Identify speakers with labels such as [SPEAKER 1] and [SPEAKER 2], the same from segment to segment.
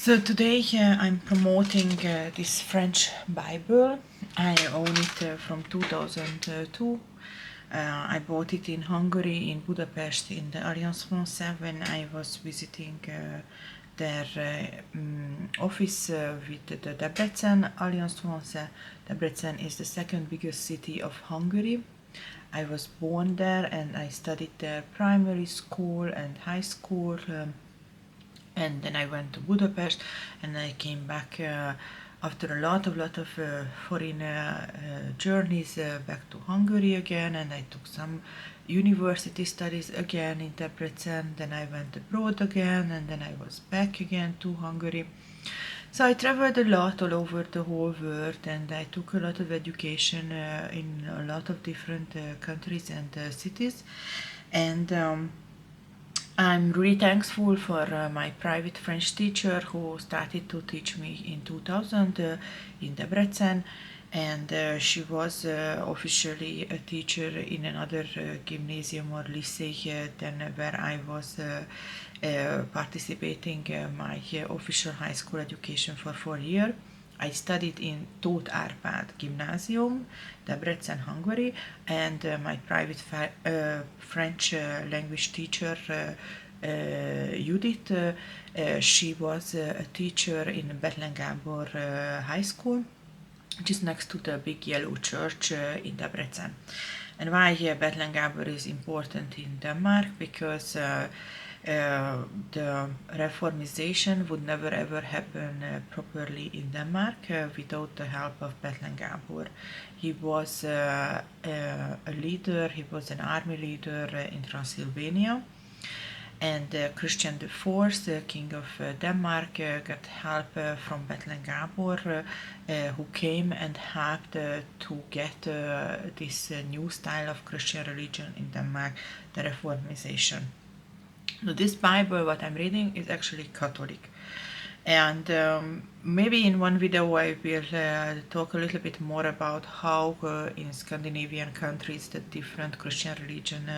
[SPEAKER 1] So today I'm promoting this French Bible. I own it from 2002. I bought it in Hungary, in Budapest, in the Alliance Française when I was visiting their office with the Debrecen Alliance Française. Debrecen is the second biggest city of Hungary. I was born there and I studied there primary school and high school. And then I went to Budapest, and I came back after a lot of foreign journeys back to Hungary again, and I took some university studies again in Debrecen. Then I went abroad again, and then I was back again to Hungary. So I traveled a lot all over the whole world, and I took a lot of education in a lot of different countries and cities. And I'm really thankful for my private French teacher who started to teach me in 2000 in Debrecen, and she was officially a teacher in another gymnasium or lycée than where I was participating my official high school education for 4 years. I studied in Tóth Árpád Gymnasium, Debrecen, Hungary, and my private French language teacher, Judith, she was a teacher in Bethlen Gábor High School, which is next to the big yellow church in Debrecen. And why Bethlen Gábor is important in Denmark? Because the reformization would never ever happen properly in Denmark without the help of Bethlen Gábor. He was a leader, he was an army leader in Transylvania, and Christian IV, the king of Denmark, got help from Bethlen Gábor, who came and helped to get this new style of Christian religion in Denmark, the reformization. Now, this Bible, what I'm reading, is actually Catholic. And maybe in one video I will talk a little bit more about how in Scandinavian countries the different Christian religion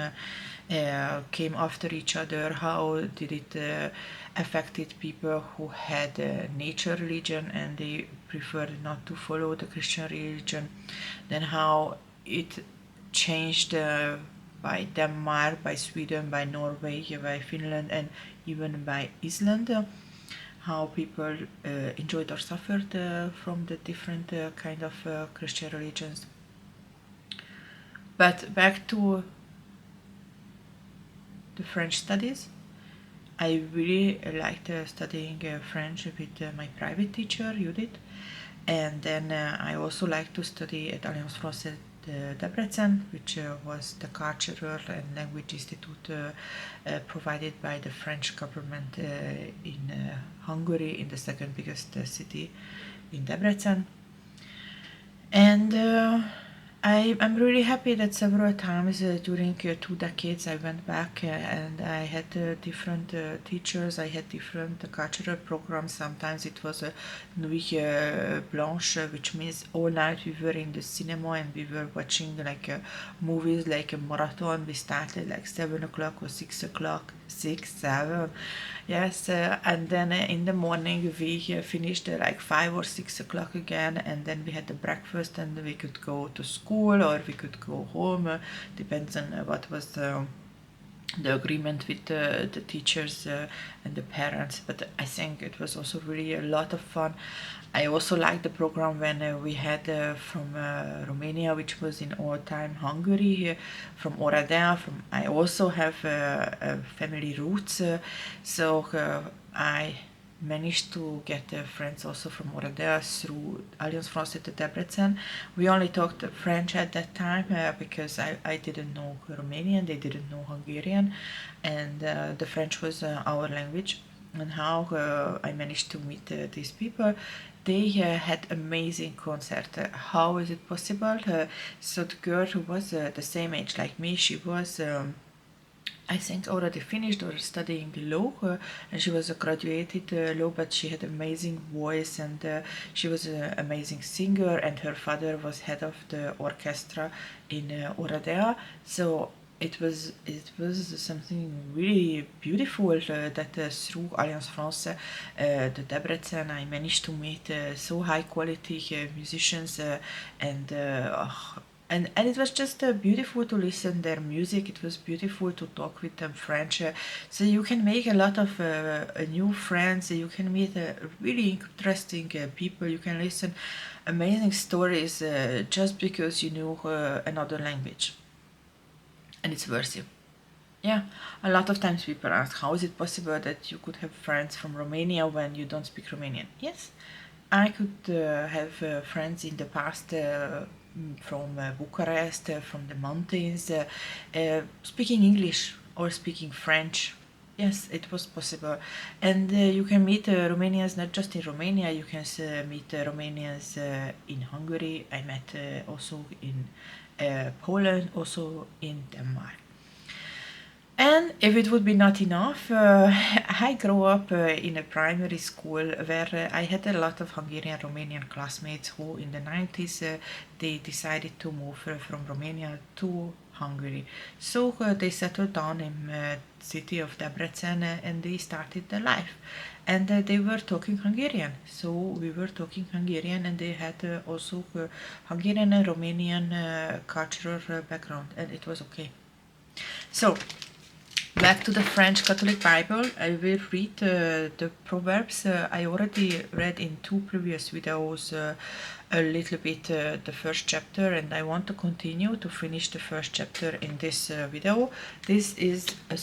[SPEAKER 1] came after each other, how did it affected people who had nature religion and they preferred not to follow the Christian religion, then how it changed by Denmark, by Sweden, by Norway, by Finland, and even by Iceland, how people enjoyed or suffered from the different kind of Christian religions. But back to the French studies. I really liked studying French with my private teacher, Judith, and then I also liked to study at Alliance Française Debrecen, which was the cultural and language institute provided by the French government in Hungary, in the second biggest city in Debrecen. And I'm really happy that several times during 2 decades I went back and I had different teachers, I had different cultural programs. Sometimes it was a nuit blanche, which means all night we were in the cinema and we were watching like movies, like a marathon. We started like 7 o'clock or 6 o'clock, 6, 7. Yes, and then in the morning we finished like 5 or 6 o'clock again, and then we had the breakfast and we could go to school or we could go home, depends on what was the agreement with the teachers and the parents. But I think it was also really a lot of fun. I also liked the program when we had from Romania, which was in old time Hungary, from Oradea. I also have family roots, so I managed to get friends also from Oradea through Alliance Française de Debrecen. We only talked French at that time because I didn't know Romanian, they didn't know Hungarian, and the French was our language. And how I managed to meet these people. They had amazing concert. How is it possible? So the girl who was the same age like me, she was I think already finished or studying law, and she was a graduated law, but she had amazing voice, and she was an amazing singer, and her father was head of the orchestra in Oradea. So it was something really beautiful that through Alliance France, the Debrecen, I managed to meet so high quality musicians, and and it was just beautiful to listen their music. It was beautiful to talk with them French. So you can make a lot of new friends. You can meet really interesting people. You can listen amazing stories just because you know another language, and it's worth it. Yeah, a lot of times people ask, how is it possible that you could have friends from Romania when you don't speak Romanian? Yes, I could have friends in the past from Bucharest, from the mountains, speaking English or speaking French. Yes, it was possible. And you can meet Romanians not just in Romania, you can meet Romanians in Hungary. I met also in Poland, also in Denmark. And if it would be not enough, I grew up in a primary school where I had a lot of Hungarian Romanian classmates who in the 90s they decided to move from Romania to Hungary. So they settled down in the city of Debrecen and they started their life. And they were talking Hungarian. So we were talking Hungarian and they had also Hungarian and Romanian cultural background, and it was okay. So back to the French Catholic Bible, I will read the Proverbs. I already read in two previous videos a little bit the first chapter, and I want to continue to finish the first chapter in this video. This is a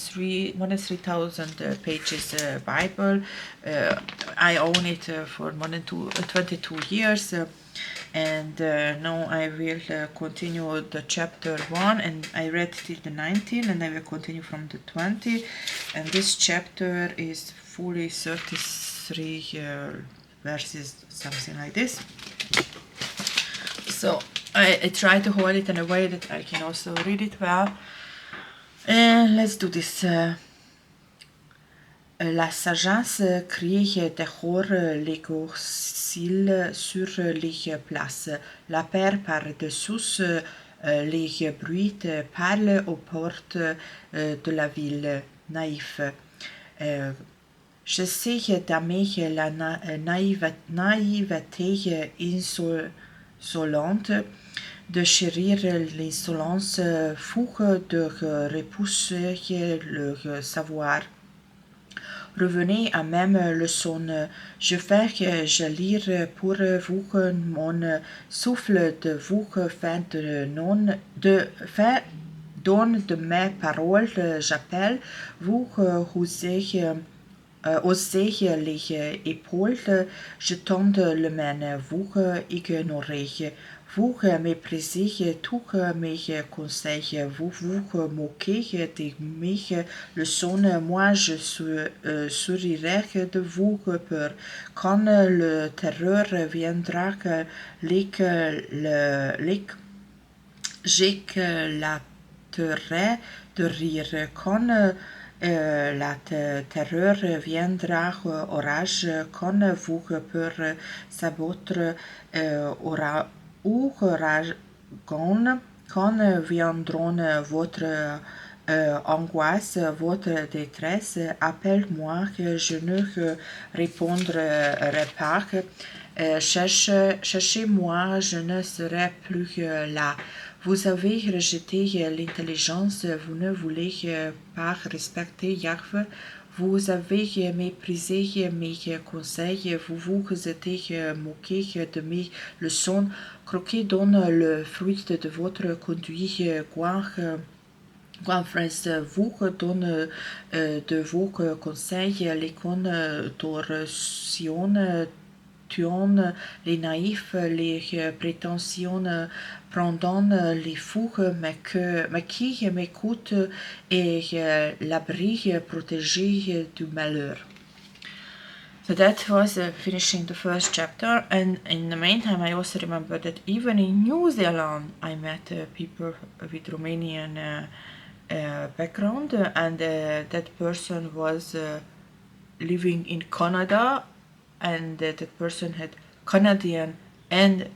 [SPEAKER 1] more than 3,000 pages Bible. I own it for more than 22 years. And now I will continue the chapter 1, and I read till the 19, and I will continue from the 20, and this chapter is fully 33 verses, something like this. So I try to hold it in a way that I can also read it well. And let's do this. La sagesse crie dehors les courcils sur les places. La paire par-dessous les bruits parle aux portes de la ville. Naïf. J'essaie d'aimer la naïveté insolente, de chérir l'insolence fou, de repousser le savoir. Revenez à même leçon. Je fais jaillir pour vous mon souffle de vous fait donne de mes paroles. J'appelle vous osez les épaules. Je tende le main. Vous ignorez. Vous méprisez tous mes conseils, vous vous moquez de mes leçons, moi je sourirai de vos peurs. Quand le terreur viendra, j'éclaterai de rire. Quand la terreur viendra, orage, quand vous peur s'abattre, ouragan, quand viendront votre angoisse, votre détresse, appelle-moi que je ne répondrai pas. Cherchez-moi, je ne serai plus là. Vous avez rejeté l'intelligence, vous ne voulez pas respecter Yahweh. Vous avez méprisé mes conseils, vous vous êtes moqué de mes leçons. Croquez dans le fruit de votre conduite, quand vous donne de vos conseils, les contorsions tuent les naïfs, les prétentions prendront les fous, mais qui m'écoute est l'abri protégé du malheur. So that was finishing the first chapter, and in the meantime I also remember that even in New Zealand I met people with Romanian background, and that person was living in Canada, and that person had Canadian and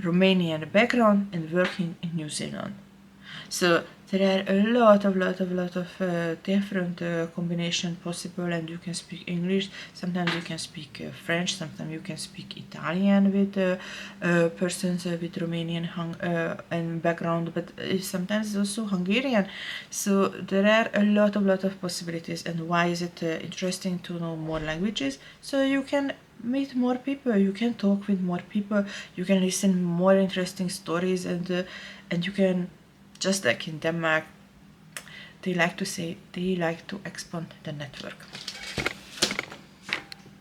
[SPEAKER 1] Romanian background and working in New Zealand. So There are a lot of different combination possible, and you can speak English. Sometimes you can speak French. Sometimes you can speak Italian with persons with Romanian and background, but sometimes also Hungarian. So there are a lot of possibilities. And why is it interesting to know more languages? So you can meet more people, you can talk with more people, you can listen more interesting stories, and you can, just like in Denmark, they like to say they like to expand the network.